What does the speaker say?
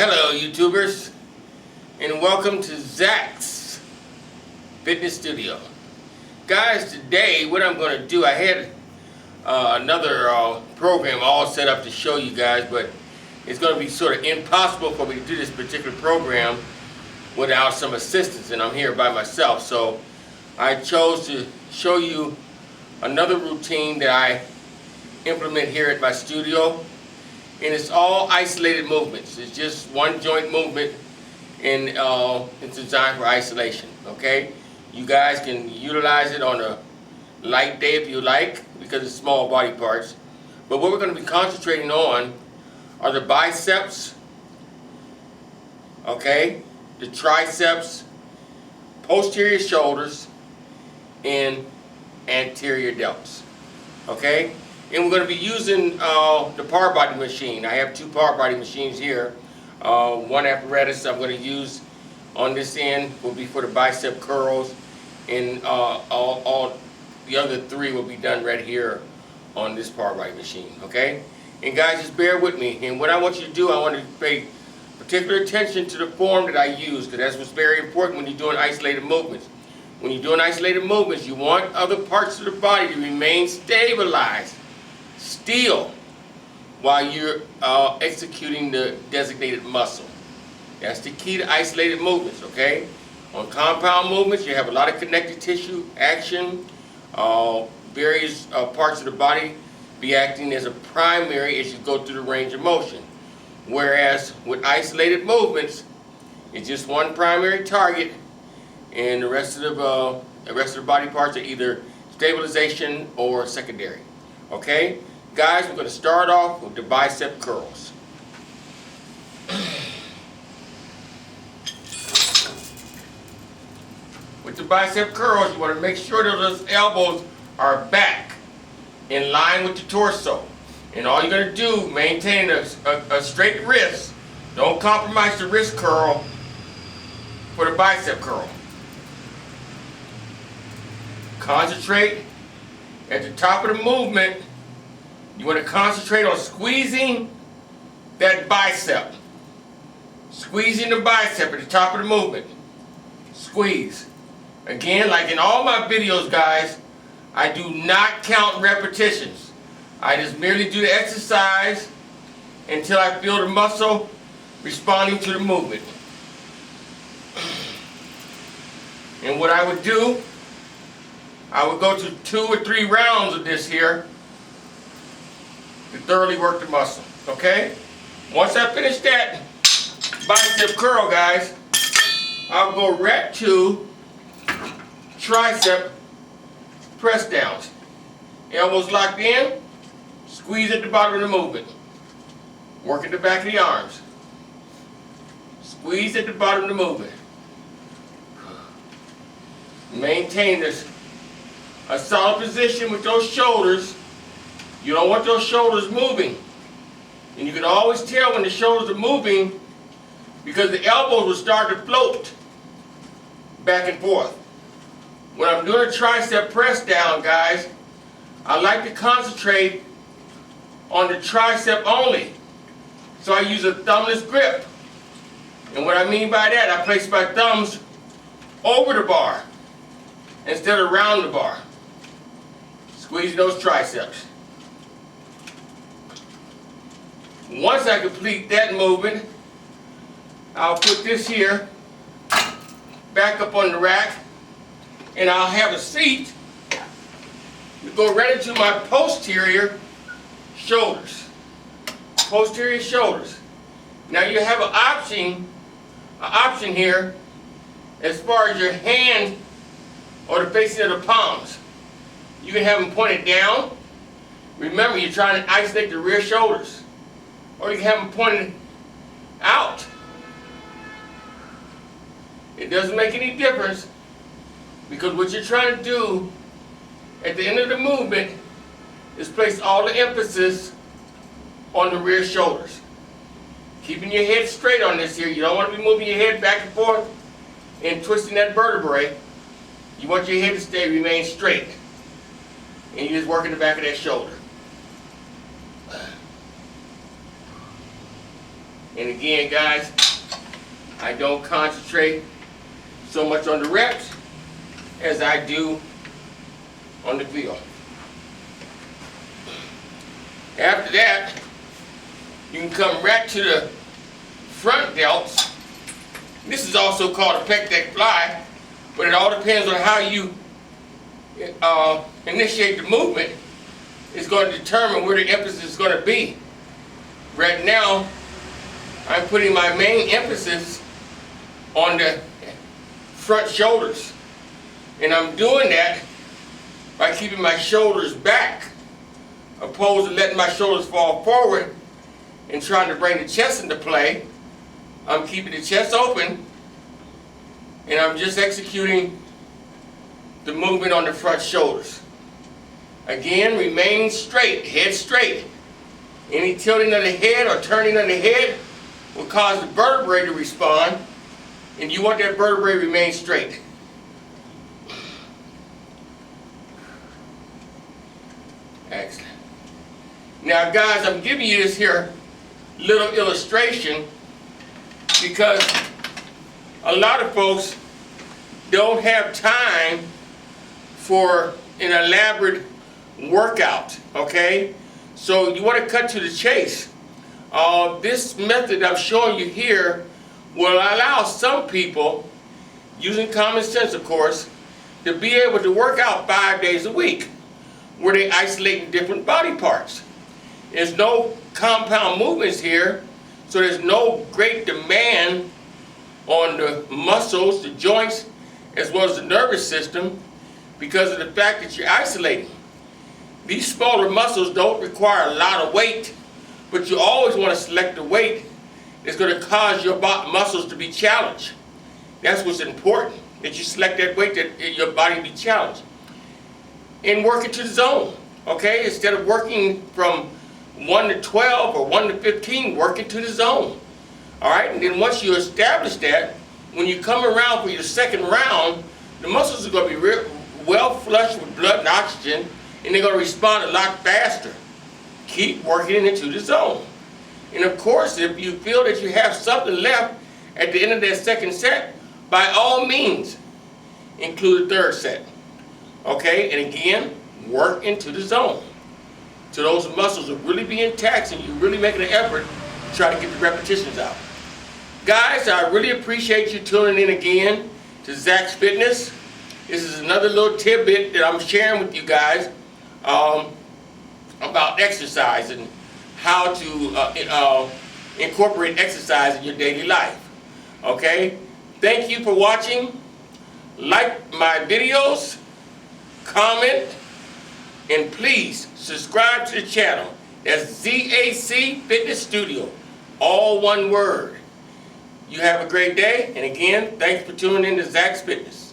Hello YouTubers, and welcome to ZACFitnessStudio. Guys, today what I'm going to do, I had another program all set up to show you guys, but it's going to be sort of impossible for me to do this particular program without some assistance, and I'm here by myself. So I chose to show you another routine that I implement here at my studio. And it's all isolated movements. It's just one joint movement, and it's designed for isolation, okay? You guys can utilize it on a light day if you like, because it's small body parts. But what we're going to be concentrating on are the biceps, okay, the triceps, posterior shoulders, and anterior delts, okay? And we're going to be using the power body machine. I have two power body machines here. One apparatus I'm going to use on this end will be for the bicep curls, and all the other three will be done right here on this power body machine, okay? And guys, just bear with me. And what I want you to do, I want you to pay particular attention to the form that I use, because that's what's very important when you're doing isolated movements. When you're doing isolated movements, you want other parts of the body to remain stabilized, still, while you're executing the designated muscle. That's the key to isolated movements, okay? On compound movements, you have a lot of connective tissue action, various parts of the body be acting as a primary as you go through the range of motion. Whereas with isolated movements, it's just one primary target, and the rest of the body parts are either stabilization or secondary, okay? Guys, we're going to start off with the bicep curls. With the bicep curls, you want to make sure that those elbows are back in line with the torso. And all you're going to do, maintain a straight wrist. Don't compromise the wrist curl for the bicep curl. Concentrate at the top of the movement. You want to concentrate on squeezing that bicep. Squeezing the bicep at the top of the movement. Squeeze. Again, like in all my videos, guys, I do not count repetitions. I just merely do the exercise until I feel the muscle responding to the movement. And what I would do, I would go to 2 or 3 rounds of this here to thoroughly work the muscle, okay? Once I finish that bicep curl, guys, I'll go right to tricep press downs. Elbows locked in, squeeze at the bottom of the movement. Work at the back of the arms. Squeeze at the bottom of the movement. Maintain this, a solid position with those shoulders. You don't want those shoulders moving. And you can always tell when the shoulders are moving because the elbows will start to float back and forth. When I'm doing a tricep press down, guys, I like to concentrate on the tricep only. So I use a thumbless grip. And what I mean by that, I place my thumbs over the bar instead of around the bar. Squeeze those triceps. Once I complete that movement, I'll put this here back up on the rack, and I'll have a seat to go right into my posterior shoulders. Posterior shoulders. Now you have an option here as far as your hand or the facing of the palms. You can have them pointed down. Remember, you're trying to isolate the rear shoulders. Or you can have them pointed out. It doesn't make any difference, because what you're trying to do at the end of the movement is place all the emphasis on the rear shoulders. Keeping your head straight on this here. You don't want to be moving your head back and forth and twisting that vertebrae. You want your head to remain straight. And you're just working the back of that shoulder. And again, guys, I don't concentrate so much on the reps as I do on the feel. After that, you can come right to the front delts. This is also called a pec deck fly, but it all depends on how you initiate the movement. It's going to determine where the emphasis is going to be. Right now, I'm putting my main emphasis on the front shoulders. And I'm doing that by keeping my shoulders back, opposed to letting my shoulders fall forward and trying to bring the chest into play. I'm keeping the chest open, and I'm just executing the movement on the front shoulders. Again, remain straight, head straight. Any tilting of the head or turning of the head will cause the vertebrae to respond, and you want that vertebrae to remain straight. Excellent. Now, guys, I'm giving you this here little illustration because a lot of folks don't have time for an elaborate workout, okay? So you want to cut to the chase. This method I'm showing you here will allow some people, using common sense of course, to be able to work out 5 days a week where they isolate different body parts. There's no compound movements here, so there's no great demand on the muscles, the joints, as well as the nervous system because of the fact that you're isolating. These smaller muscles don't require a lot of weight, but you always want to select the weight that's going to cause your muscles to be challenged. That's what's important, that you select that weight that your body be challenged. And work it to the zone, okay? Instead of working from 1 to 12 or 1 to 15, work it to the zone. All right, and then once you establish that, when you come around for your second round, the muscles are going to be well flushed with blood and oxygen, and they're going to respond a lot faster. Keep working it into the zone. And of course, if you feel that you have something left at the end of that second set, by all means, include the third set. Okay, and again, work into the zone. So those muscles will really be intact and you're really making an effort to try to get the repetitions out. Guys, I really appreciate you tuning in again to Zach's Fitness. This is another little tidbit that I'm sharing with you guys about exercise and how to incorporate exercise in your daily life. Okay? Thank you for watching. Like my videos, comment, and please subscribe to the channel. That's ZACFitnessStudio, all one word. You have a great day, and again, thanks for tuning in to Zach's Fitness.